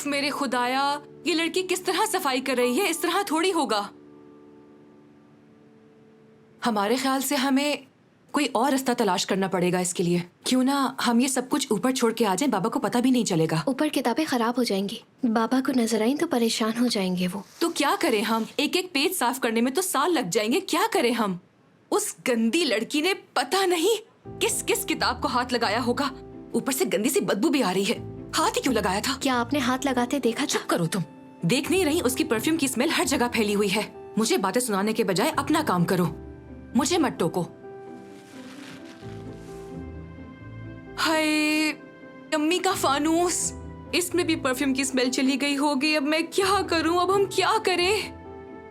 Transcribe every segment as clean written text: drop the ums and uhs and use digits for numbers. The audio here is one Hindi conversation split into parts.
उफ मेरे खुदाया, ये लड़की किस तरह सफाई कर रही है, इस तरह थोड़ी होगा। हमारे ख्याल से हमें कोई और रास्ता तलाश करना पड़ेगा इसके लिए। क्यों ना हम ये सब कुछ ऊपर छोड़ के आ जाएं, बाबा को पता भी नहीं चलेगा। ऊपर किताबें खराब हो जाएंगी, बाबा को नजर आई तो परेशान हो जाएंगे वो। तो क्या करें हम? एक एक पेज साफ करने में तो साल लग जाएंगे। क्या करें हम? उस गंदी लड़की ने पता नहीं किस किस किताब को हाथ लगाया होगा। ऊपर से गंदी सी बदबू भी आ रही है। हाथ ही क्यों लगाया था? क्या आपने हाथ लगाते देखा? चुप करो तुम। देख नहीं रही उसकी परफ्यूम की स्मेल हर जगह फैली हुई है। मुझे बातें सुनाने के बजाय अपना काम करो, मुझे मत टोको। हाय अम्मी का फानूस, इसमें भी परफ्यूम की स्मेल चली गई होगी। अब मैं क्या करूं? अब हम क्या करें?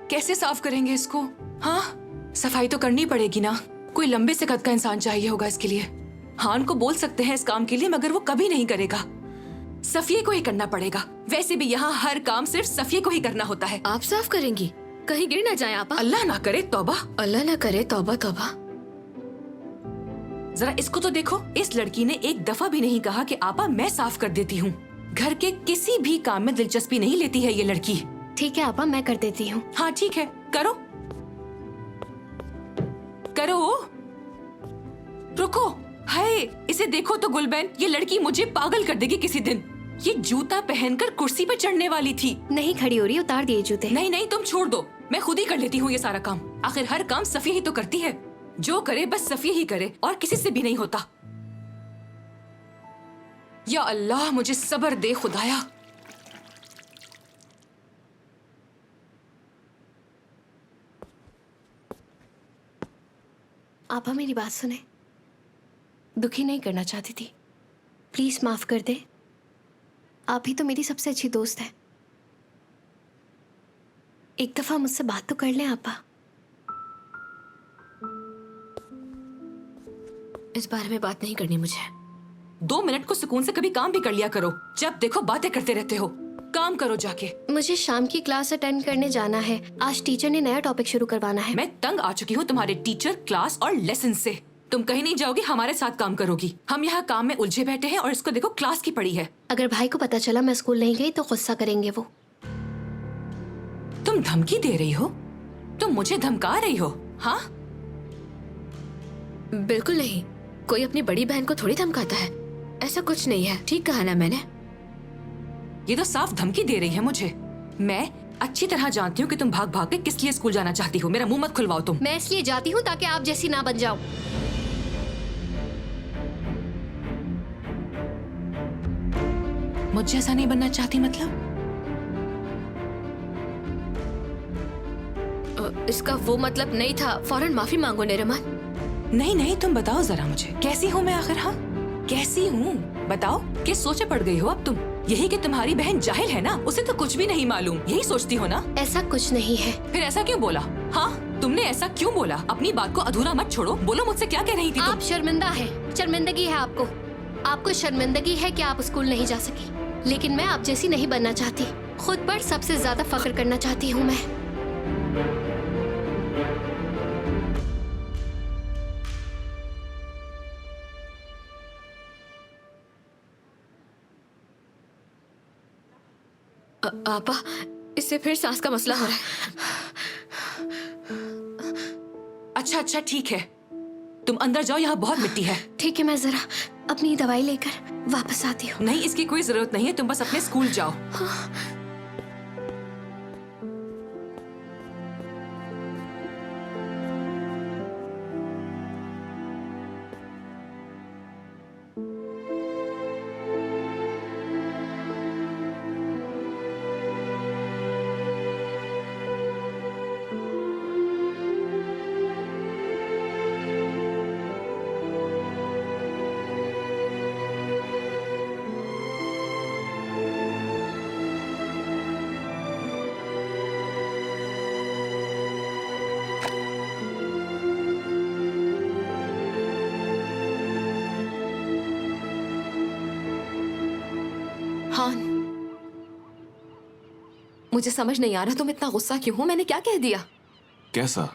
कैसे साफ करेंगे इसको? हाँ, सफाई तो करनी पड़ेगी ना। कोई लंबे से कद का इंसान चाहिए होगा इसके लिए। हान को बोल सकते हैं इस काम के लिए, मगर वो कभी नहीं करेगा। सफिये को ही करना पड़ेगा। वैसे भी यहाँ हर काम सिर्फ सफिये को ही करना होता है। आप साफ करेंगी? कहीं गिर ना जाए आपा। अल्लाह ना करे, तौबा। अल्लाह ना करे, तौबा तौबा। जरा इसको तो देखो, इस लड़की ने एक दफा भी नहीं कहा कि आपा मैं साफ कर देती हूँ। घर के किसी भी काम में दिलचस्पी नहीं लेती है ये लड़की। ठीक है आपा, मैं कर देती हूँ। हाँ ठीक है, करो करो। रुको, हाय इसे देखो तो गुलबैन, ये लड़की मुझे पागल कर देगी किसी दिन। ये जूता पहनकर कुर्सी पे चढ़ने वाली थी। नहीं खड़ी हो रही, उतार दिए जूते। नहीं नहीं तुम छोड़ दो, मैं खुद ही कर लेती हूँ ये सारा काम। आखिर हर काम सफिया ही तो करती है। जो करे बस सफिया ही करे और किसी से भी नहीं होता। या अल्लाह मुझे सब्र दे खुदाया। आपा मेरी बात सुने, दुखी नहीं करना चाहती थी, प्लीज माफ कर दे। आप ही तो मेरी सबसे अच्छी दोस्त है। एक दफा मुझसे बात तो कर लें आपा। इस बारे में बात नहीं करनी मुझे। 2 मिनट को सुकून से कभी काम भी कर लिया करो। जब देखो बातें करते रहते हो। काम करो जाके। मुझे शाम की क्लास अटेंड करने जाना है। आज टीचर ने नया टॉपिक शुरू करवाना है। मैं तंग आ चुकी हूँ तुम्हारे टीचर, क्लास और लेसन से। तुम कहीं नहीं जाओगी, हमारे साथ काम करोगी। हम यहाँ काम में उलझे बैठे हैं और इसको देखो क्लास की पड़ी है। अगर भाई को पता चला मैं स्कूल नहीं गई तो गुस्सा करेंगे वो। तुम धमकी दे रही हो? तुम मुझे धमका रही हो? हाँ बिल्कुल नहीं, कोई अपनी बड़ी बहन को थोड़ी धमकाता है। ऐसा कुछ नहीं है। ठीक कहा ना मैंने? ये तो साफ धमकी दे रही है मुझे। मैं अच्छी तरह जानती हूँ कि तुम भाग भाग के किस लिए स्कूल जाना चाहती हो। मेरा मुंह मत खुलवाओ तुम। मैं इसलिए जाती हूँ ताकि आप जैसी ना बन जाऊं। मुझे ऐसा नहीं बनना चाहती मतलब? इसका वो मतलब नहीं था। फौरन माफी मांगो निरमान। नहीं नहीं तुम बताओ जरा मुझे, कैसी हूँ मैं आखिर? हाँ कैसी हूँ बताओ। किस सोचे पड़ गई हो अब तुम? यही कि तुम्हारी बहन जाहिल है ना, उसे तो कुछ भी नहीं मालूम, यही सोचती हो ना? ऐसा कुछ नहीं है। फिर ऐसा क्यों बोला? हाँ तुमने ऐसा क्यों बोला? अपनी बात को अधूरा मत छोड़ो, बोलो मुझसे क्या कह रही थी तुम? आप शर्मिंदा है, शर्मिंदगी है आपको। आपको शर्मिंदगी है कि आप स्कूल नहीं जा सकी, लेकिन मैं आप जैसी नहीं बनना चाहती। खुद पर सबसे ज्यादा फख्र करना चाहती हूँ मैं। आपा, इससे फिर सांस का मसला हो रहा है। अच्छा अच्छा ठीक है, तुम अंदर जाओ, यहाँ बहुत मिट्टी है। ठीक है, मैं जरा अपनी दवाई लेकर वापस आती हूँ। नहीं इसकी कोई जरूरत नहीं है, तुम बस अपने स्कूल जाओ। हाँ, मुझे समझ नहीं आ रहा तुम इतना गुस्सा क्यों हो। मैंने क्या कह दिया? कैसा?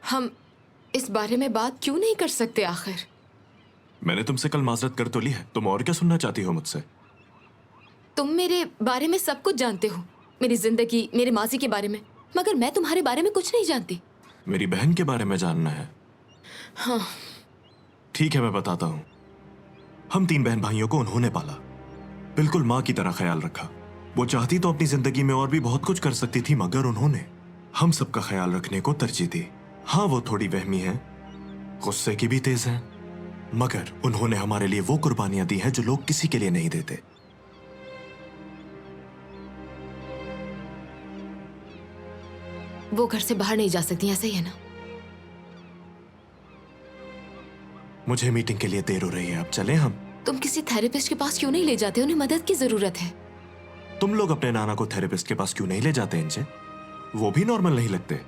हम इस बारे में बात क्यों नहीं कर सकते आखिर? मैंने तुमसे कल माजरत कर तो ली है, तुम और क्या सुनना चाहती हो मुझसे? तुम मेरे बारे में सब कुछ जानते हो, मेरी जिंदगी, मेरे माजी के बारे में, मगर मैं तुम्हारे बारे में कुछ नहीं जानती। मेरी बहन के बारे में जानना है? हाँ। ठीक है, मैं बताता हूँ। हम 3 बहन भाइयों को उन्होंने पाला, बिल्कुल माँ की तरह ख्याल रखा। वो चाहती तो अपनी जिंदगी में और भी बहुत कुछ कर सकती थी, मगर उन्होंने हम सबका ख्याल रखने को तरजीह दी। हाँ, वो थोड़ी वहमी है, गुस्से की भी तेज है, मगर उन्होंने हमारे लिए वो कुर्बानियां दी हैं जो लोग किसी के लिए नहीं देते। वो घर से बाहर नहीं जा सकती, ऐसा ही है ना? मुझे मीटिंग के लिए देर हो रही है, अब चलें हम? तुम किसी थेरेपिस्ट के पास क्यों नहीं ले जाते? उन्हें मदद की जरूरत है। तुम लोग अपने नाना को थेरेपिस्ट के पास क्यों नहीं ले जाते इंजे? वो भी नॉर्मल नहीं लगते।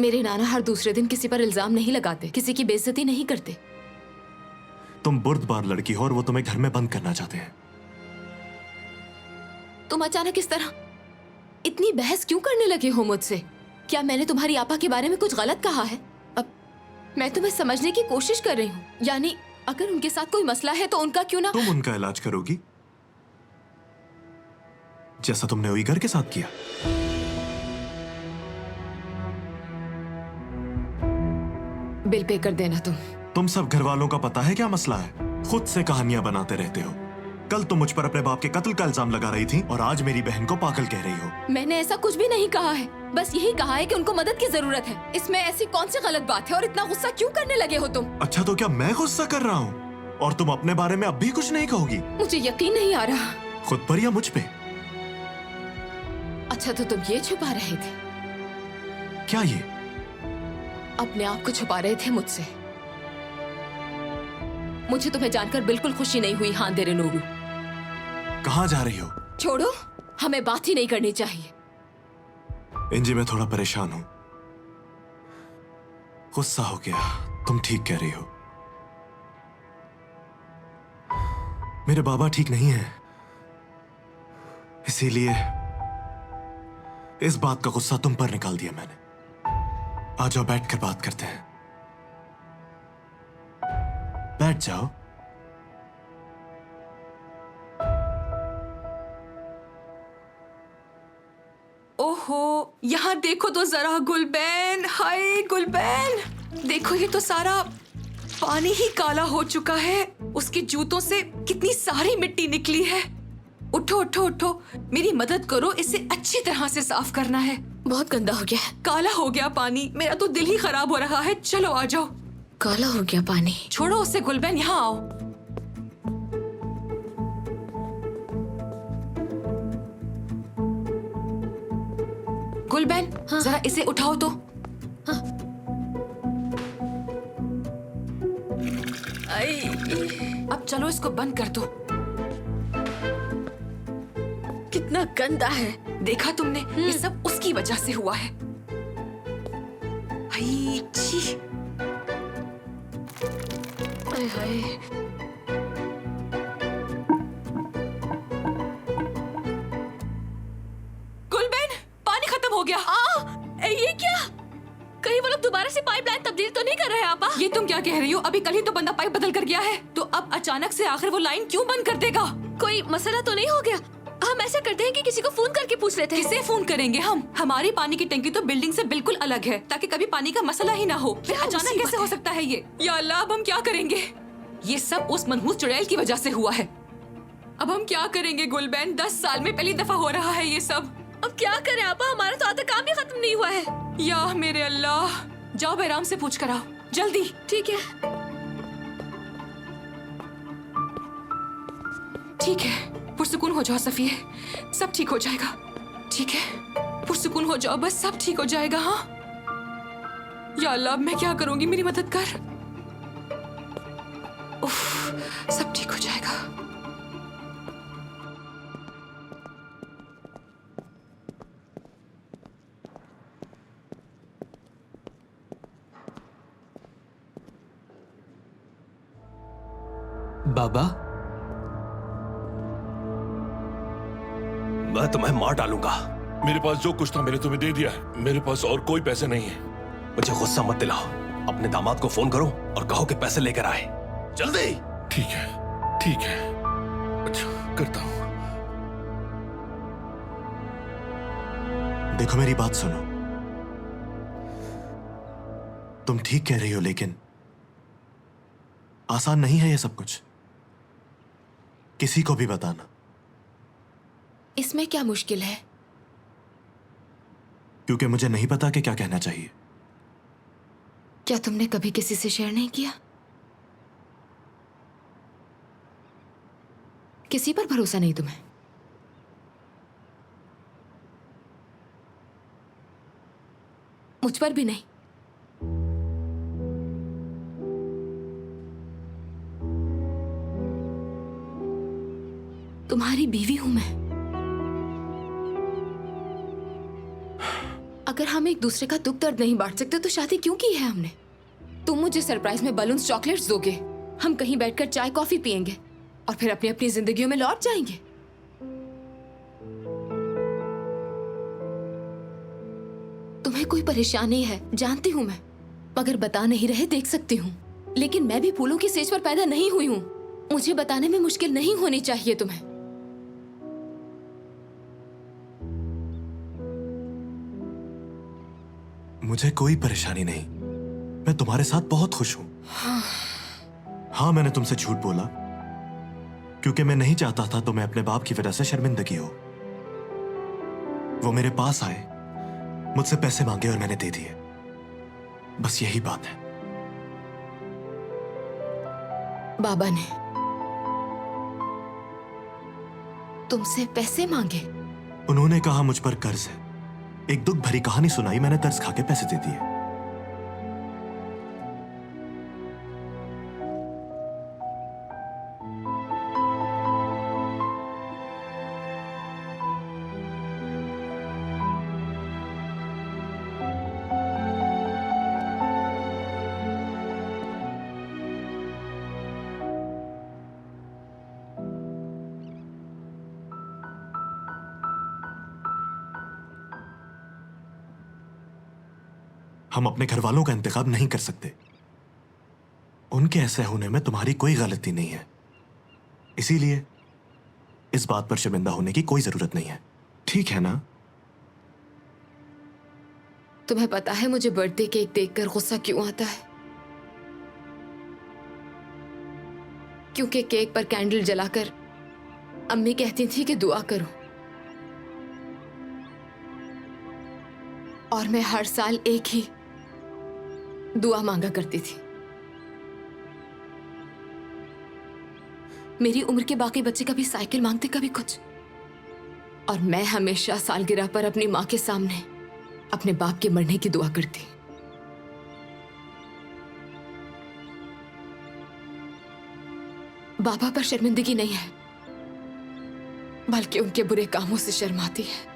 मेरे नाना हर दूसरे दिन किसी पर इल्जाम नहीं लगाते, किसी की बेइज्जती नहीं करते। तुम बुर्दबार लड़की हो और वो तुम्हें घर में बंद करना चाहते हैं। तुम अचानक इस तरह इतनी बहस क्यों करने लगे हो मुझसे? क्या मैंने तुम्हारी आपा के बारे में कुछ गलत कहा है? अब मैं तुम्हें समझने की कोशिश कर रही हूँ। यानी अगर उनके साथ कोई मसला है तो उनका क्यों ना। तुम उनका इलाज करोगी जैसा तुमने उइगर के साथ किया? बिल पे कर देना। तुम सब घर वालों का पता है क्या मसला है? खुद से कहानियां बनाते रहते हो। कल तुम मुझ पर अपने बाप के कत्ल का इल्जाम लगा रही थी और आज मेरी बहन को पागल कह रही हो। मैंने ऐसा कुछ भी नहीं कहा है, बस यही कहा है कि उनको मदद की जरूरत है। इसमें ऐसी कौन सी गलत बात है और इतना गुस्सा क्यों करने लगे हो तुम? अच्छा, तो क्या मैं गुस्सा कर रहा हूँ और तुम अपने बारे में अब भी कुछ नहीं कहोगी? मुझे यकीन नहीं आ रहा। खुद पर या मुझ पे? अच्छा, तो तुम ये छुपा रहे थे? क्या ये? अपने आप को छुपा रहे थे मुझसे। मुझे तुम्हें जानकर बिल्कुल खुशी नहीं हुई। हाँ देरे नूरू। कहाँ जा रही हो? छोड़ो, हमें बात ही नहीं करनी चाहिए। इंजी, मैं थोड़ा परेशान हूं, गुस्सा हो गया। तुम ठीक कह रही हो, मेरे बाबा ठीक नहीं है, इसीलिए इस बात का गुस्सा तुम पर निकाल दिया मैंने। आ जाओ, बैठकर बात करते हैं। बैठ जाओ। ओहो, यहाँ देखो तो जरा गुलबैन। हाय गुलबैन, देखो ये तो सारा पानी ही काला हो चुका है। उसके जूतों से कितनी सारी मिट्टी निकली है। उठो उठो उठो, मेरी मदद करो, इसे अच्छी तरह से साफ करना है। बहुत गंदा हो गया है। काला हो गया पानी, मेरा तो दिल ही खराब हो रहा है। चलो आ जाओ। काला हो गया पानी? छोड़ो उसे गुलबैन, यहाँ आओ। गुलबैन, हाँ? जरा इसे उठाओ तो। हाँ? अब चलो इसको बंद कर दो। कितना गंदा है। देखा तुमने, ये सब उसकी वजह से हुआ है। हाय छी। हाय हाय। गुलबैन, पानी खत्म हो गया। ये क्या? कहीं वो लोग दोबारा से पाइपलाइन तब्दील तो नहीं कर रहे हैं आपा? ये तुम क्या कह रही हो? अभी कल ही तो बंदा पाइप बदल कर गया है, तो अब अचानक से आखिर वो लाइन क्यों बंद कर देगा? कोई मसला तो नहीं हो गया? हम ऐसा करते हैं कि किसी को फोन करके पूछ लेते हैं। किसे फोन करेंगे हम? हमारी पानी की टंकी तो बिल्डिंग से बिल्कुल अलग है, ताकि कभी पानी का मसला ही ना हो। फिर अचानक कैसे हो सकता है ये? या अल्लाह, अब हम क्या करेंगे? ये सब उस मनहूस चुड़ैल की वजह से हुआ है। अब हम क्या करेंगे गुलबैन? 10 साल में पहली दफा हो रहा है ये सब। अब क्या करें आपा? हमारा तो आधा काम ही खत्म नहीं हुआ है। या मेरे अल्लाह, जाओ बैराम से पूछ कर आओ जल्दी। ठीक है। ठीक है, पुरसुकून हो जाओ सफिए, सब ठीक हो जाएगा। ठीक है, पुरसुकून हो जाओ, बस सब ठीक हो जाएगा। हाँ या अल्लाह, अब मैं क्या करूंगी? मेरी मदद कर। उफ, सब ठीक हो जाएगा। बाबा, मैं तुम्हें मार डालूंगा। मेरे पास जो कुछ था मैंने तुम्हें दे दिया है। मेरे पास और कोई पैसे नहीं है। मुझे गुस्सा मत दिलाओ। अपने दामाद को फोन करो और कहो कि पैसे लेकर आए, जल्दी। ठीक है, ठीक है। अच्छा, करता हूँ। देखो मेरी बात सुनो, तुम ठीक कह रही हो, लेकिन आसान नहीं है ये सब कुछ, किसी को भी बताना। इसमें क्या मुश्किल है? क्योंकि मुझे नहीं पता कि क्या कहना चाहिए। क्या तुमने कभी किसी से शेयर नहीं किया? किसी पर भरोसा नहीं तुम्हें? मुझ पर भी नहीं? तुम्हारी बीवी हूं मैं। अगर हम एक दूसरे का दुख दर्द नहीं बांट सकते तो शादी क्यों की है हमने? तुम मुझे सरप्राइज में बलून्स चॉकलेट्स दोगे, हम कहीं बैठकर चाय कॉफी पियेंगे और फिर अपनी अपनी जिंदगियों में लौट जाएंगे। तुम्हें कोई परेशानी है जानती हूं मैं, मगर बता नहीं रहे देख सकती हूँ। लेकिन मैं भी फूलों की सेज पर पैदा नहीं हुई हूँ, मुझे बताने में मुश्किल नहीं होनी चाहिए तुम्हें। मुझे कोई परेशानी नहीं, मैं तुम्हारे साथ बहुत खुश हूं। हाँ, मैंने तुमसे झूठ बोला क्योंकि मैं नहीं चाहता था तुम्हें अपने बाप की वजह से शर्मिंदगी हो। वो मेरे पास आए, मुझसे पैसे मांगे और मैंने दे दिए, बस यही बात है। बाबा ने तुमसे पैसे मांगे? उन्होंने कहा मुझ पर कर्ज है, एक दुख भरी कहानी सुनाई, मैंने तरस खा के पैसे दे दिए। हम अपने घर वालों का इंतखाब नहीं कर सकते, उनके ऐसे होने में तुम्हारी कोई गलती नहीं है, इसीलिए इस बात पर शर्मिंदा होने की कोई जरूरत नहीं है, ठीक है ना? तुम्हें पता है मुझे बर्थडे केक देखकर गुस्सा क्यों आता है? क्योंकि केक पर कैंडल जलाकर अम्मी कहती थी कि दुआ करो, और मैं हर साल एक ही दुआ मांगा करती थी। मेरी उम्र के बाकी बच्चे कभी साइकिल मांगते, कभी कुछ, और मैं हमेशा सालगिरह पर अपनी मां के सामने अपने बाप के मरने की दुआ करती। बाबा पर शर्मिंदगी नहीं है, बल्कि उनके बुरे कामों से शर्म आती है।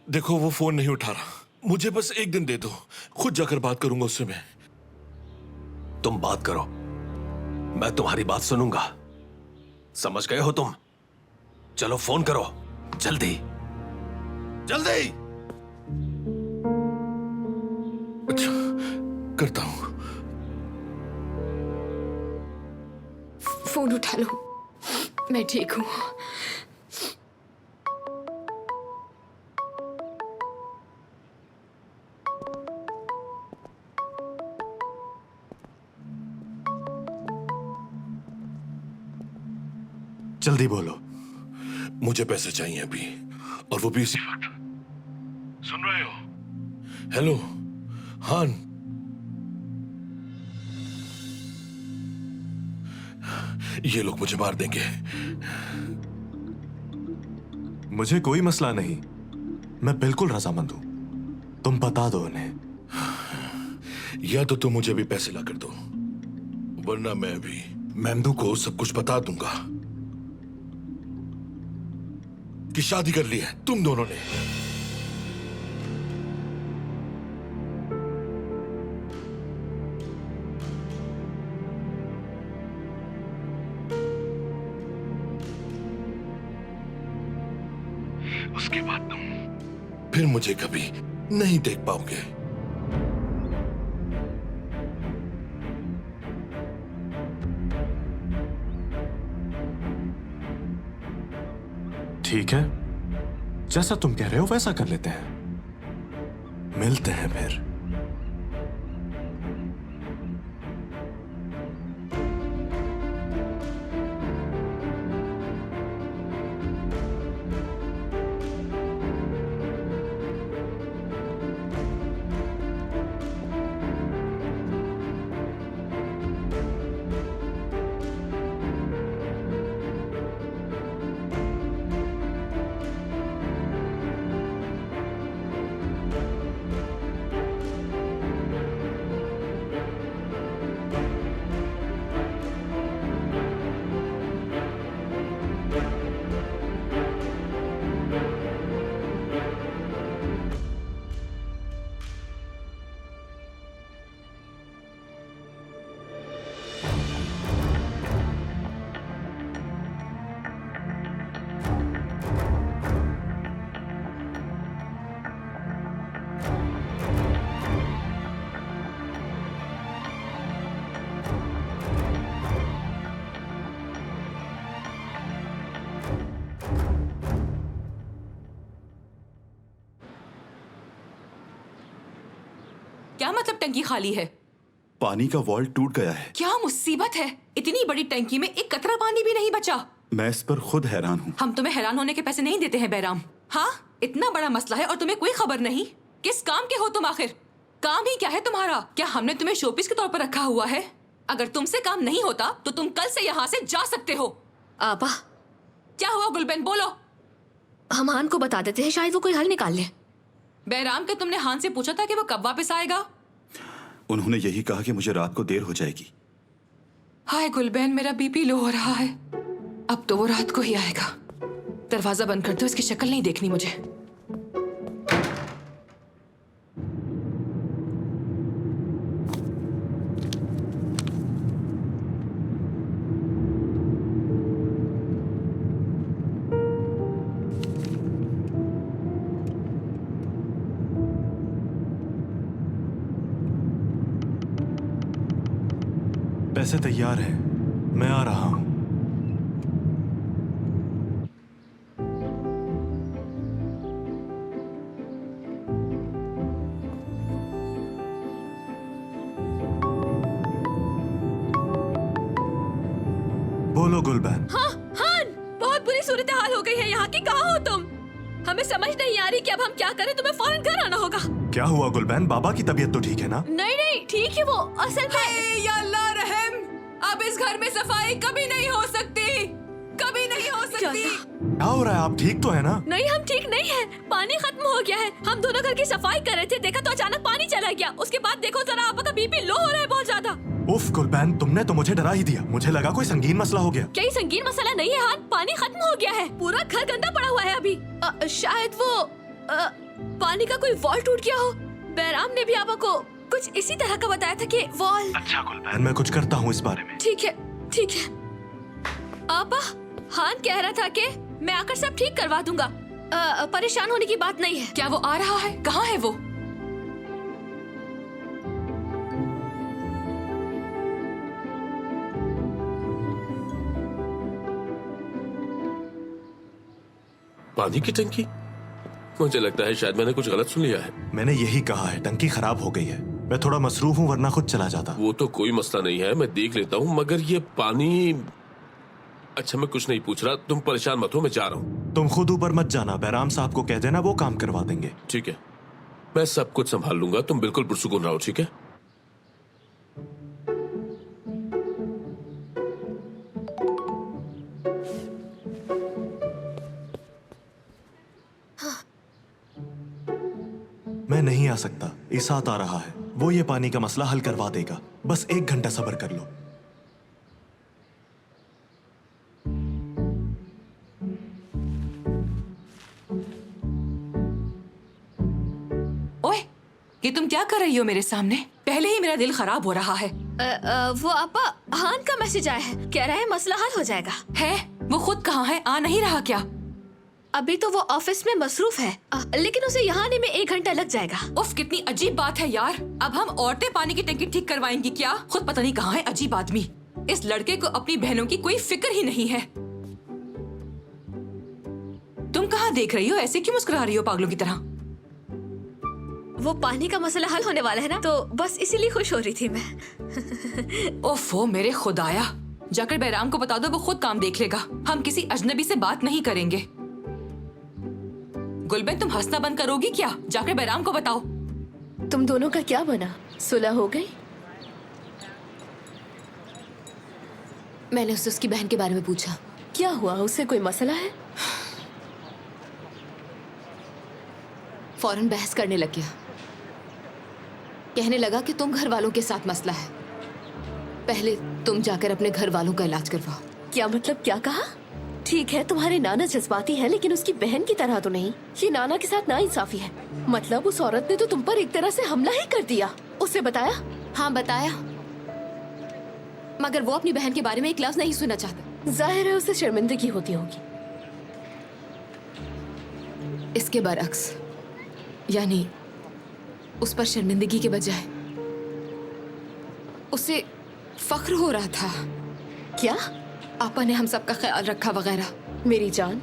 देखो, वो फोन नहीं उठा रहा, मुझे बस एक दिन दे दो, खुद जाकर बात करूंगा उससे मैं। तुम बात करो, मैं तुम्हारी बात सुनूंगा, समझ गए हो तुम? चलो फोन करो, जल्दी जल्दी। अच्छा, करता हूं। फोन उठा लो, मैं ठीक हूं। जल्दी बोलो। मुझे पैसे चाहिए अभी, और वो भी इसी वक्त। सुन रहे हो? हेलो हान, ये लोग मुझे मार देंगे। मुझे कोई मसला नहीं, मैं बिल्कुल रजामंद हूं। तुम बता दो उन्हें। या तो तुम मुझे भी पैसे ला कर दो, वरना मैं भी मेमदू को सब कुछ बता दूंगा कि शादी कर ली है तुम दोनों ने। उसके बाद तुम फिर मुझे कभी नहीं देख पाओगे। ठीक है, जैसा तुम कह रहे हो वैसा कर लेते हैं। मिलते हैं फिर। क्या मतलब टंकी खाली है? पानी का वॉल्व टूट गया है। क्या मुसीबत है, इतनी बड़ी टंकी में एक कतरा पानी भी नहीं बचा। मैं इस पर खुद हैरान हूँ। हम तुम्हें हैरान होने के पैसे नहीं देते हैं बैराम। हाँ, इतना बड़ा मसला है और तुम्हें कोई खबर नहीं। किस काम के हो तुम आखिर? काम ही क्या है तुम्हारा? क्या हमने तुम्हें शोपीस के तौर पर रखा हुआ है? अगर तुमसे काम नहीं होता तो तुम कल से यहाँ से जा सकते हो। आपा, क्या हुआ गुलबेन, बोलो। हम हान को बता देते हैं, शायद वो कोई हल निकाल ले। बैराम के तुमने हान से पूछा था कि वो कब वापस आएगा? उन्होंने यही कहा कि मुझे रात को देर हो जाएगी। हाय गुलबेन, मेरा बीपी लो हो रहा है। अब तो वो रात को ही आएगा। दरवाजा बंद कर दो, इसकी शक्ल नहीं देखनी मुझे। पैसे तैयार हैं, मैं आ रहा हूं। बोलो गुलबैन। हाँ, हान, बहुत बुरी सूरत हाल हो गई है यहाँ की। कहाँ हो तुम? हमें समझ नहीं आ रही कि अब हम क्या करें। तुम्हें फौरन घर आना होगा। क्या हुआ गुलबैन? बाबा की तबीयत तो ठीक है ना? नहीं नहीं, ठीक है वो। असल में या अल्लाह रहम, अब इस घर में सफाई कभी नहीं हो सकती, कभी नहीं हो सकती। क्या हो रहा है? आप ठीक तो है ना? नहीं, हम ठीक नहीं है। पानी खत्म हो गया है। हम दोनों घर की सफाई कर रहे थे, देखा तो अचानक पानी चला गया। उसके बाद देखो जरा, आपका का बीपी लो हो रहा है बहुत ज्यादा। उफ गुलबैन, तुमने तो मुझे डरा ही दिया। मुझे लगा कोई संगीन मसला हो गया। क्या ये संगीन मसला नहीं है हान? पानी खत्म हो गया है, पूरा घर गंदा पड़ा हुआ है अभी। शायद वो पानी का कोई वॉल टूट गया हो। बैराम ने भी आपा को कुछ इसी तरह का बताया था कि वॉल। अच्छा गुलबैन, मैं कुछ करता हूँ इस बारे में। ठीक है, ठीक है। आपा, हान कह रहा था कि मैं आकर सब ठीक करवा दूंगा। परेशान होने की बात नहीं है। क्या वो आ रहा है? कहाँ है वो? पानी की टंकी? मुझे लगता है शायद मैंने कुछ गलत सुन लिया है। मैंने यही कहा है, टंकी खराब हो गई है। मैं थोड़ा मसरूफ हूँ, वरना खुद चला जाता। वो तो कोई मसला नहीं है, मैं देख लेता हूँ, मगर ये पानी। अच्छा, मैं कुछ नहीं पूछ रहा, तुम परेशान मत हो, मैं जा रहा हूँ। तुम खुद ऊपर मत जाना, बैराम साहब को कह देना, वो काम करवा देंगे। ठीक है, मैं सब कुछ संभाल लूंगा, तुम बिल्कुल पुरसुकून रहो, ठीक है? मैं नहीं आ सकता, इसात आ रहा है। वो ये पानी का मसला हल करवा देगा। बस 1 घंटा सब्र कर लो। ओए, ये तुम क्या कर रही हो मेरे सामने? पहले ही मेरा दिल खराब हो रहा है। वो आपा हान का मैसेज आया है, कह रहा है मसला हल हो जाएगा। है? वो खुद कहाँ है? आ नहीं रहा क्या? अभी तो वो ऑफिस में मसरूफ है, लेकिन उसे यहाँ आने में 1 घंटा लग जाएगा। उफ, कितनी अजीब बात है यार। अब हम औरतें पानी की टंकी ठीक करवाएंगी क्या? खुद पता नहीं कहाँ है अजीब आदमी। इस लड़के को अपनी बहनों की कोई फिक्र ही नहीं है। तुम कहाँ देख रही हो? ऐसे क्यों मुस्कुरा रही हो पागलों की तरह? वो पानी का मसला हल होने वाला है ना, तो बस इसीलिए खुश हो रही थी मैं। ओफो मेरे खुदाया, जाकर बैराम को बता दो, वो खुद काम देख लेगा। हम किसी अजनबी से बात नहीं करेंगे। गुलबेन, तुम हंसना बंद करोगी क्या? जाकर बैराम को बताओ। तुम दोनों का क्या बना? सुलह हो गई? मैंने उससे उसकी बहन के बारे में पूछा। क्या हुआ? उससे कोई मसला है? फौरन बहस करने लग गया। कहने लगा कि तुम घर वालों के साथ मसला है, पहले तुम जाकर अपने घर वालों का इलाज करवाओ। क्या मतलब? क्या कहा? ठीक है, तुम्हारे नाना जज्बाती है, लेकिन उसकी बहन की तरह तो नहीं। ये नाना के साथ नाइंसाफी है। मतलब उस औरत ने तो तुम पर एक तरह से हमला ही कर दिया। उसे बताया? हाँ बताया, मगर वो अपनी बहन के बारे में एक लफ्ज नहीं सुनना चाहता। जाहिर है उसे शर्मिंदगी होती होगी। इसके बरअक्स, यानी उस पर शर्मिंदगी के बजाय उसे फख्र हो रहा था। क्या? आपा ने हम सबका ख्याल रखा वगैरह। मेरी जान,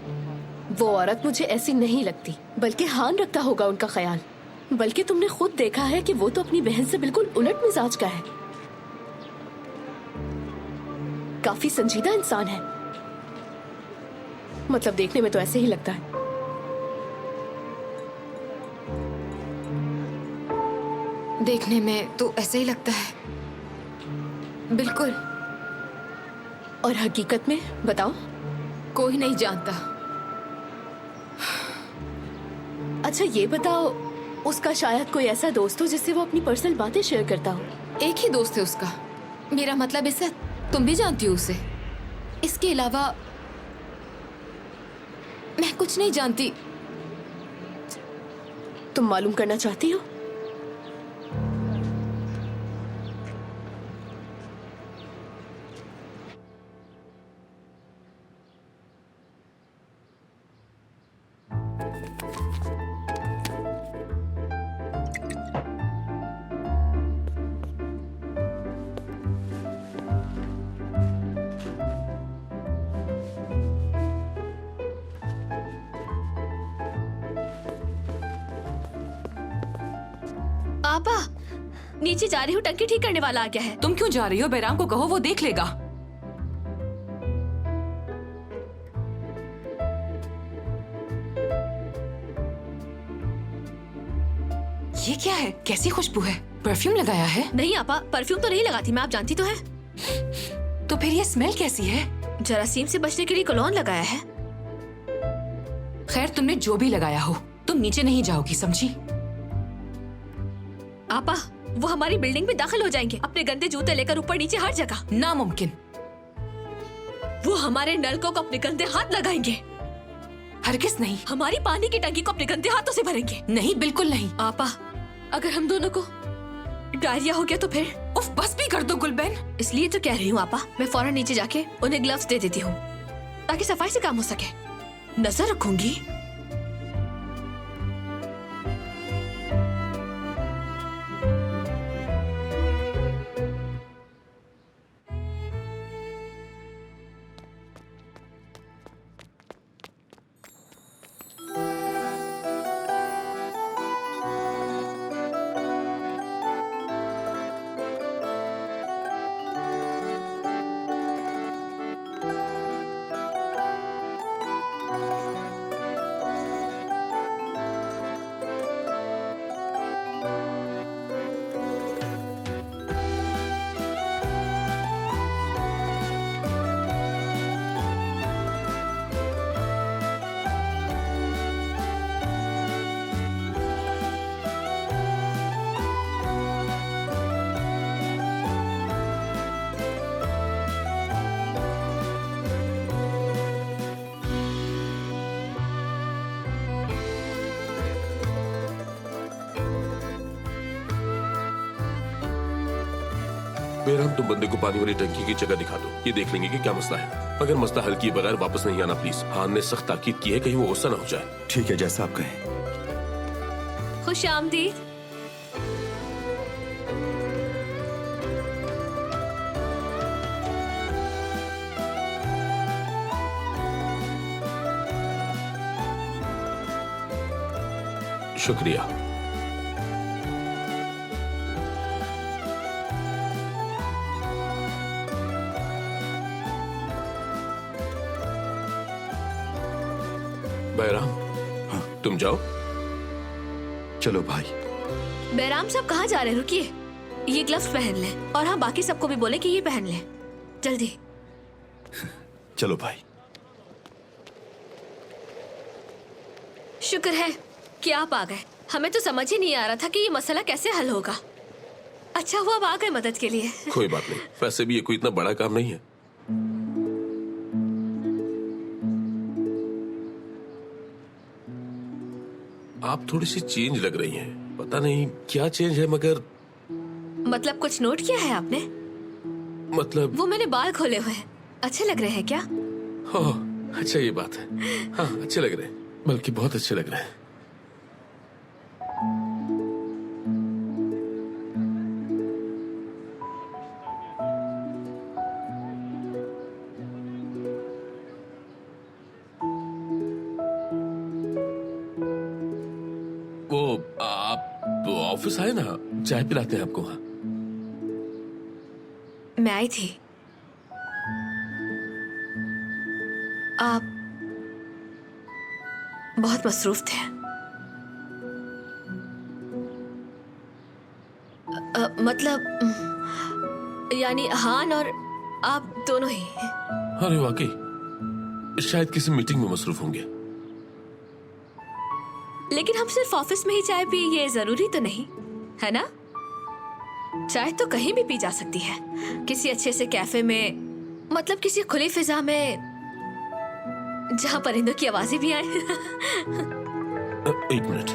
वो औरत मुझे ऐसी नहीं लगती, बल्कि हान रखता होगा उनका ख्याल। बल्कि तुमने खुद देखा है कि वो तो अपनी बहन से बिल्कुल उलट मिजाज का है। काफी संजीदा इंसान है। मतलब देखने में तो ऐसे ही लगता है। देखने में तो ऐसे ही लगता है, बिल्कुल। और हकीकत में बताओ? कोई नहीं जानता। अच्छा ये बताओ, उसका शायद कोई ऐसा दोस्त हो जिससे वो अपनी पर्सनल बातें शेयर करता हो? एक ही दोस्त है उसका। मेरा मतलब इससे तुम भी जानती हो उसे। इसके अलावा मैं कुछ नहीं जानती। तुम मालूम करना चाहती हो? आपा, नीचे जा रही हूँ, टंकी ठीक करने वाला आ गया है। तुम क्यों जा रही हो? बैराम को कहो, वो देख लेगा। ये क्या है? कैसी खुशबू है? परफ्यूम लगाया है? नहीं आपा, परफ्यूम तो नहीं लगाती मैं, आप जानती तो है। तो फिर ये स्मेल कैसी है? जरासीम से बचने के लिए कोलोन लगाया है। खैर, तुमने जो भी लगाया हो, तुम नीचे नहीं जाओगी, समझी? आपा, वो हमारी बिल्डिंग में दाखिल हो जाएंगे, अपने गंदे जूते लेकर ऊपर नीचे हर जगह। नामुमकिन। वो हमारे नलकों को अपने गंदे हाथ लगाएंगे। हरगिज नहीं। हमारी पानी की टंकी को अपने गंदे हाथों से भरेंगे। नहीं, बिल्कुल नहीं। आपा, अगर हम दोनों को डायरिया हो गया तो फिर? उफ, बस भी कर दो गुलबेन। इसलिए तो कह रही हूँ आपा, मैं फौरन नीचे जाके उन्हें ग्लव्स दे देती हूँ ताकि सफाई से काम हो सके। नजर रखूंगी। बहरहाल तुम बंदे को पानी वाली टंकी की जगह दिखा दो, ये देख लेंगे कि क्या मसला है। अगर मसला हल किए बगैर वापस नहीं आना प्लीज। हान ने सख्त ताकीद की है, कहीं वो गुस्सा ना हो जाए। ठीक है, जैसा आप कहें। खुश आमदीद। शुक्रिया। बहराम, हाँ। तुम जाओ। चलो भाई। बैराम साहब कहाँ जा रहे हैं? रुकिए, ये ग्लव्स पहन लें और हाँ बाकी सबको भी बोले कि ये पहन लें जल्दी। चलो भाई। शुक्र है कि आप आ गए। हमें तो समझ ही नहीं आ रहा था कि ये मसला कैसे हल होगा। अच्छा हुआ आप आ गए मदद के लिए। कोई बात नहीं, वैसे भी ये कोई इतना बड़ा काम नहीं है। आप थोड़ी सी चेंज लग रही हैं, पता नहीं क्या चेंज है, मगर मतलब कुछ नोट किया है आपने? मतलब वो मैंने बाल खोले हुए हैं, अच्छे लग रहे हैं क्या? ओह, अच्छा ये बात है। हाँ अच्छे लग रहे हैं, बल्कि बहुत अच्छे लग रहे हैं। वो आप ऑफिस आए ना, चाय पिलाते हैं आपको वहां। मैं आई थी। आप बहुत मसरूफ थे। मतलब यानी हान और आप दोनों ही। अरे वाकई, शायद किसी मीटिंग में मसरूफ होंगे। लेकिन हम सिर्फ ऑफिस में ही चाय पिए ये जरूरी तो नहीं है ना? चाय तो कहीं भी पी जा सकती है, किसी अच्छे से कैफे में, मतलब किसी खुली फिजा में जहां परिंदों की आवाजें भी आए। एक मिनट।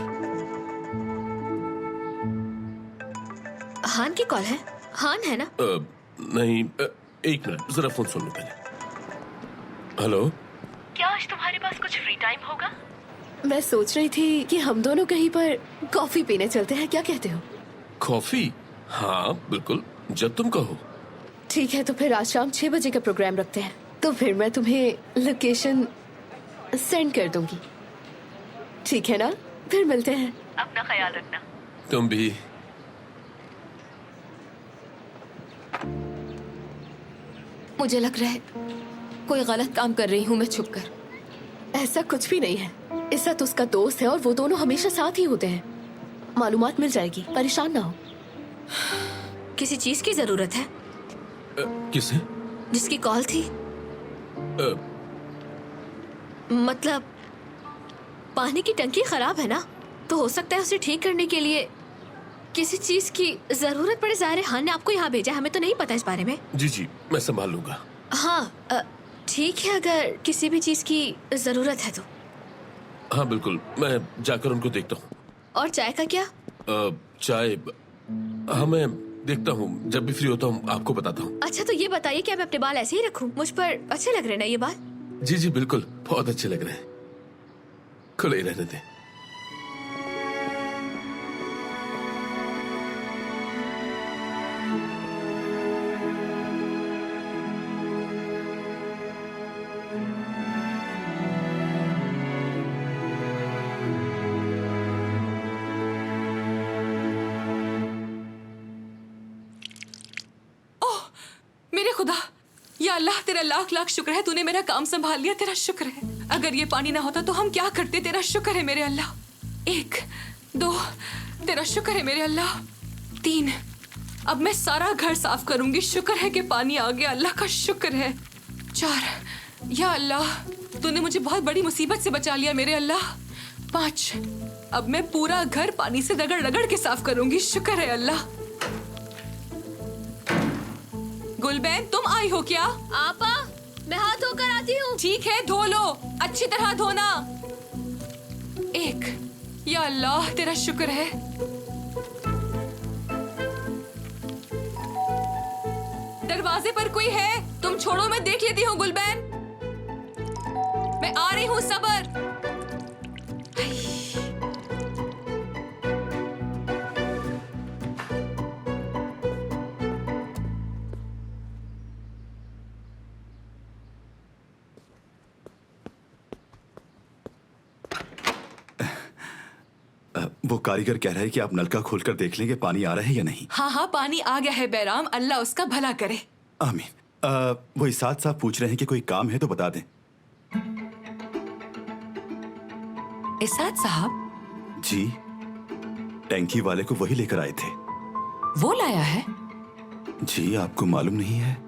हान की कॉल है। हान है ना? नहीं, एक मिनट, जरा फोन सुन लो पहले। हेलो, क्या आज तुम्हारे पास कुछ फ्री टाइम होगा? मैं सोच रही थी कि हम दोनों कहीं पर कॉफी पीने चलते हैं, क्या कहते हो? कॉफी? हाँ बिल्कुल, जब तुम कहो। ठीक है, तो फिर आज शाम 6 बजे का प्रोग्राम रखते हैं। तो फिर मैं तुम्हें लोकेशन सेंड कर दूंगी, ठीक है ना? फिर मिलते हैं। अपना ख्याल रखना। तुम भी। मुझे लग रहा है कोई गलत काम कर रही हूँ मैं छुप कर। ऐसा कुछ भी नहीं है। इज़्ज़त उसका दोस्त है और वो दोनों हमेशा साथ ही होते हैं। मालूमात मिल जाएगी, परेशान ना हो। किसी चीज की जरूरत है? किसे? जिसकी कॉल थी। मतलब पानी की टंकी खराब है ना, तो हो सकता है उसे ठीक करने के लिए किसी चीज की जरूरत पड़े। ज़ाहिर है हान ने आपको यहाँ भेजा, हमें तो नहीं पता इस बारे में। जी जी, मैं संभाल लूंगा। हाँ ठीक है, अगर किसी भी चीज की जरूरत है तो। हाँ बिल्कुल, मैं जाकर उनको देखता हूँ। और चाय का क्या? चाय, हाँ मैं देखता हूँ, जब भी फ्री होता हूँ आपको बताता हूँ। अच्छा तो ये बताइए, क्या मैं अपने बाल ऐसे ही रखूं? मुझ पर अच्छे लग रहे ना ये बाल? जी जी बिल्कुल, बहुत अच्छे लग रहे हैं, खुले ही रहने दें। मेरे खुदा, या अल्लाह तेरा लाख लाख शुक्र है, तूने मेरा काम संभाल लिया। तेरा शुक्र है। अगर ये पानी ना होता तो हम क्या करते? तेरा शुक्र है मेरे अल्लाह। 1 2, तेरा शुक्र है मेरे अल्लाह। 3, अब मैं सारा घर साफ करूंगी। शुक्र है कि पानी आ गया, अल्लाह का शुक्र है। 4, या अल्लाह तूने मुझे बहुत बड़ी मुसीबत से बचा लिया मेरे अल्लाह। 5, अब मैं पूरा घर पानी से रगड़ रगड़ के साफ करूंगी। शुक्र है अल्लाह। गुलबैन, तुम आई हो क्या? आपा, मैं हाथ धोकर आती हूँ। ठीक है, धो लो, अच्छी तरह धोना। 1, या अल्लाह तेरा शुक्र है। दरवाजे पर कोई है? तुम छोड़ो, मैं देख लेती हूँ गुलबैन। मैं आ रही हूँ, सबर। वो कारीगर कह रहा है कि आप नलका खोलकर देख लेंगे पानी आ रहा है या नहीं। हाँ हाँ, पानी आ गया है बैराम, अल्लाह उसका भला करे। आमीन। वो इसाद साहब पूछ रहे हैं कि कोई काम है तो बता दें। इसाद साहब? जी, टैंकी वाले को वही लेकर आए थे। वो लाया है? जी, आपको मालूम नहीं है?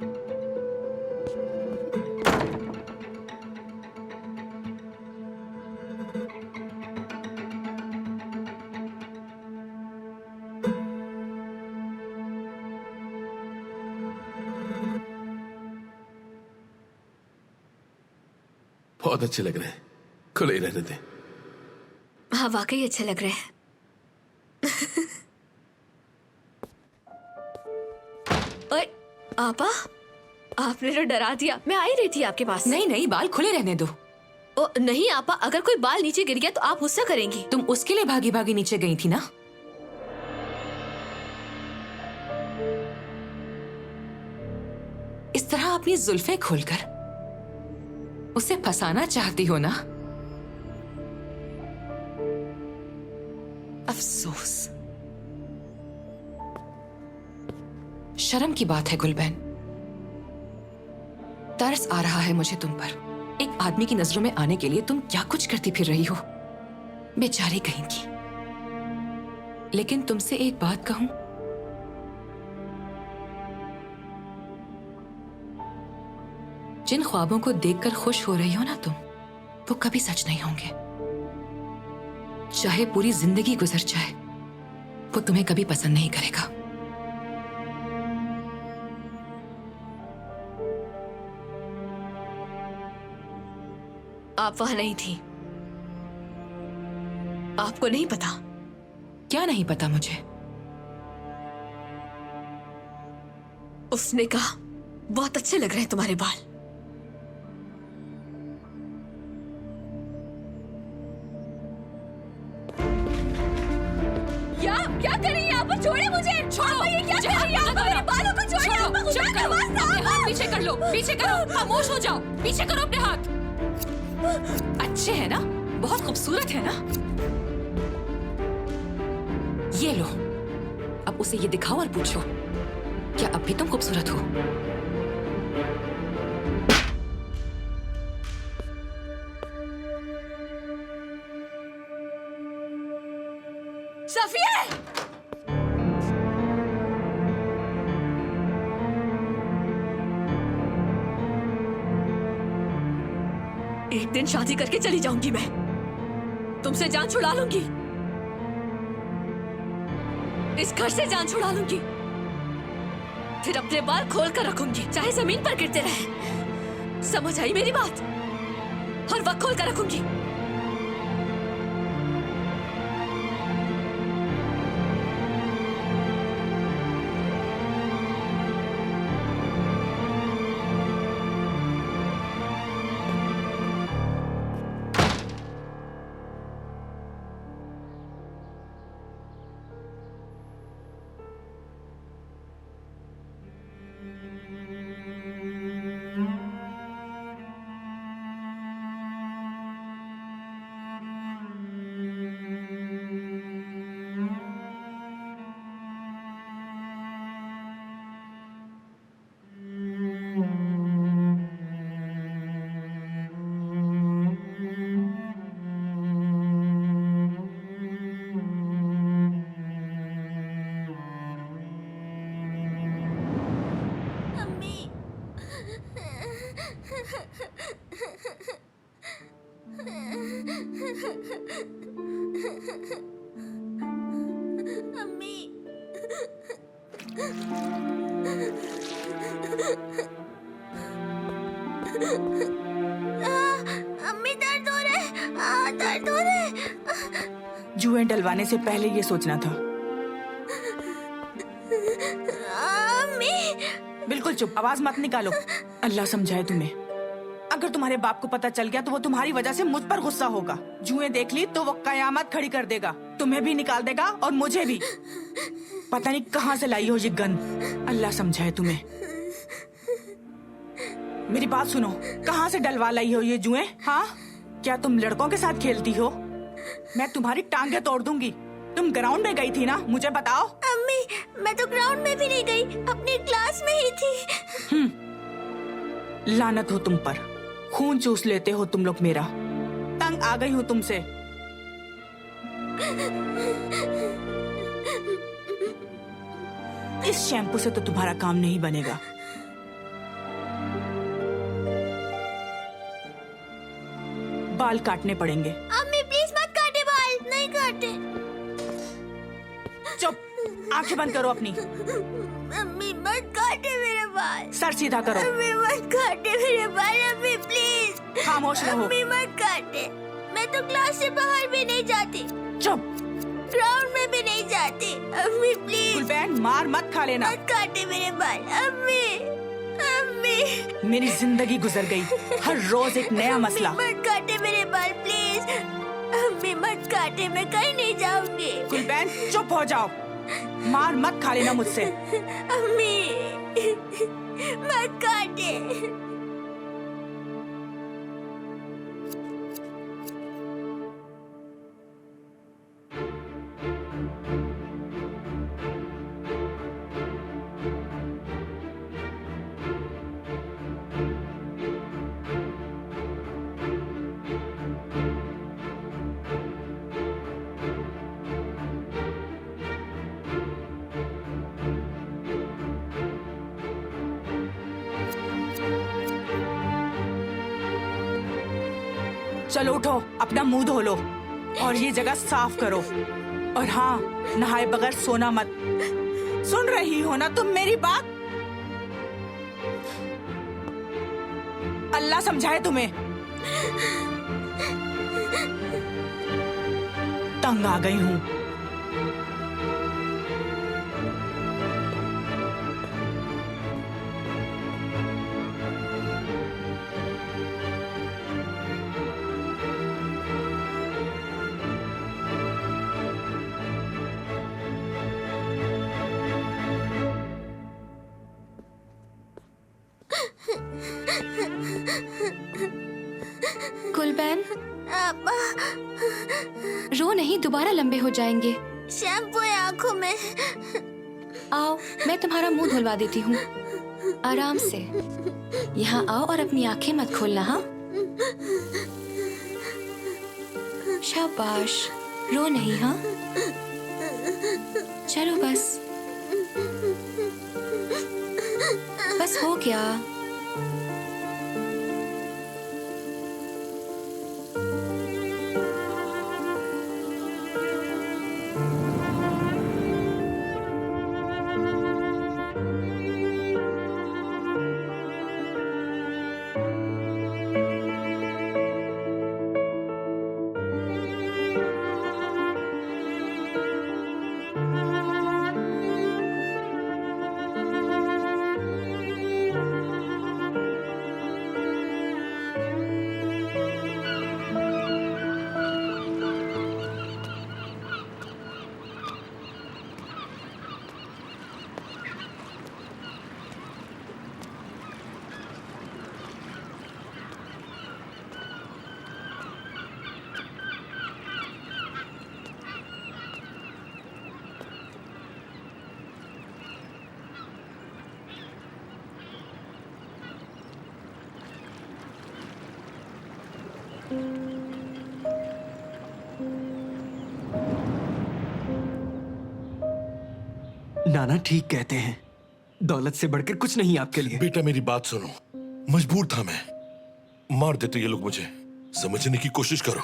बहुत अच्छे लग रहे हैं, खुले ही रहने दें। हाँ वाकई अच्छे लग रहे हैं। ओए आपा, आपने तो डरा दिया। मैं आ ही रही थी आपके पास। नहीं नहीं, बाल खुले रहने दो। ओ नहीं आपा, अगर कोई बाल नीचे गिर गया तो आप गुस्सा करेंगी। तुम उसके लिए भागी भागी नीचे गई थी ना? इस तरह अपनी जुल्फें खोलकर उसे फंसाना चाहती हो ना? अफसोस। शर्म की बात है गुलबैन। तरस आ रहा है मुझे तुम पर। एक आदमी की नजरों में आने के लिए तुम क्या कुछ करती फिर रही हो, बेचारी कहीं की। लेकिन तुमसे एक बात कहूं, जिन ख्वाबों को देखकर खुश हो रही हो ना तुम, वो कभी सच नहीं होंगे। चाहे पूरी जिंदगी गुजर जाए, वो तुम्हें कभी पसंद नहीं करेगा। आप वहां नहीं थी, आपको नहीं पता। क्या नहीं पता मुझे? उसने कहा बहुत अच्छे लग रहे हैं तुम्हारे बाल। क्या कर रही है आप? छोड़े मुझे। छोड़ो, ये क्या कर रही है आप? मेरे बालों को छोड़िए। आप खुदा का वास्ता, अपने हाथ पीछे कर लो, पीछे करो, खामोश हो जाओ, पीछे करो अपने हाथ। अच्छे हैं ना? बहुत खूबसूरत है ना? ये लो, अब उसे ये दिखाओ और पूछो, क्या अब भी तुम खूबसूरत हो? सफिया! एक दिन शादी करके चली जाऊंगी मैं, तुमसे जान छुड़ा लूंगी, इस घर से जान छुड़ा लूंगी, फिर अपने बाल खोल कर रखूंगी, चाहे जमीन पर गिरते रहे। समझ आई मेरी बात? हर वक्त खोल कर रखूंगी। अम्मी दर्द हो रहा है, दर्द हो रहा है। जुएं डलवाने से पहले ये सोचना था। अम्मी। बिल्कुल चुप, आवाज मत निकालो। अल्लाह समझाए तुम्हें। अगर तुम्हारे बाप को पता चल गया तो वो तुम्हारी वजह से मुझ पर गुस्सा होगा। जुएं देख ली तो वो कयामत खड़ी कर देगा, तुम्हें भी निकाल देगा और मुझे भी। पता नहीं कहाँ से लाई हो ये गन। अल्लाह समझाए तुम्हें। मेरी बात सुनो, कहाँ से डलवा लाई हो ये जुएं? हाँ, क्या तुम लड़कों के साथ खेलती हो? मैं तुम्हारी टांगे तोड़ दूंगी। तुम ग्राउंड में गई थी ना, मुझे बताओ। अम्मी, मैं तो ग्राउंड में भी नहीं गई, अपनी क्लास में ही थी। लानत हो तुम पर, खून चूस लेते हो तुम लोग मेरा। तंग आ गई हूँ तुमसे। इस शैम्पू से तो तुम्हारा काम नहीं बनेगा। बाल काटने पड़ेंगे। अम्मी प्लीज मत काटे बाल, नहीं काटे। चुप, आंखें बंद करो अपनी। अम्मी मत काटे मेरे बाल। सर सीधा करो। अम्मी मत काटे मेरे बाल, अम्मी प्लीज। खामोश रहो। अम्मी मत काटे। मैं तो क्लास से बाहर भी नहीं जाती, चुप। ग्राउंड में भी नहीं जाती। अम्मी प्लीज। गुलबैन, मार मत खा लेना। मत काटे मेरे बाल, अम्मी। अम्मी मेरी जिंदगी गुजर गई, हर रोज एक नया मसला। मत काटे मेरे बाल प्लीज। अम्मी मत काटे, मैं कहीं नहीं जाऊंगी। गुलबैन चुप हो जाओ, मार मत खा लेना मुझसे। अम्मी मत काटे। चलो उठो, अपना मुंह धो लो और ये जगह साफ करो। और हाँ, नहाए बगैर सोना मत। सुन रही हो ना तुम मेरी बात? अल्लाह समझाए तुम्हें। तंग आ गई हूँ। गुलबैन, अब्बा, रो नहीं, दोबारा लंबे हो जाएंगे। शैम्पू है आंखों में। आओ, मैं तुम्हारा मुंह धुलवा देती हूँ। आराम से यहाँ आओ और अपनी आंखें मत खोलना। हाँ, शाबाश, रो नहीं। हाँ, चलो बस बस हो गया। नाना ठीक कहते हैं, दौलत से बढ़कर कुछ नहीं आपके लिए। बेटा मेरी बात सुनो, मजबूर था मैं। मार देते ये लोग मुझे। समझने की कोशिश करो,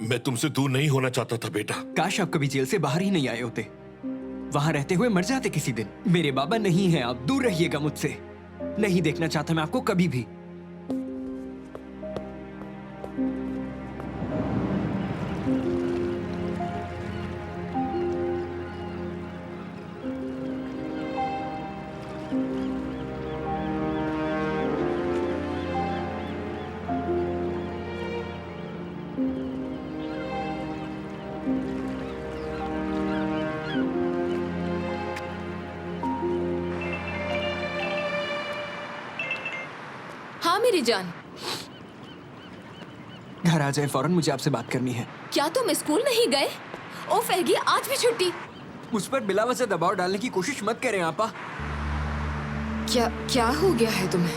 मैं तुमसे दूर नहीं होना चाहता था बेटा। काश आप कभी जेल से बाहर ही नहीं आए होते, वहां रहते हुए मर जाते किसी दिन। मेरे बाबा नहीं हैं, आप दूर रहिएगा मुझसे। नहीं देखना चाहता मैं आपको कभी भी। मेरी जान? घर आ जाए फौरन, मुझे आपसे बात करनी है। क्या तुम स्कूल नहीं गए? ओ फैगी, आज भी छुट्टी? मुझ पर बिला वजह दबाव डालने की कोशिश मत करें आपा। क्या हो गया है तुम्हें?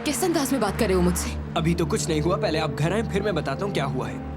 किस अंदाज में बात कर रहे हो मुझसे? अभी तो कुछ नहीं हुआ, पहले आप घर आए फिर मैं बताता हूँ क्या हुआ है।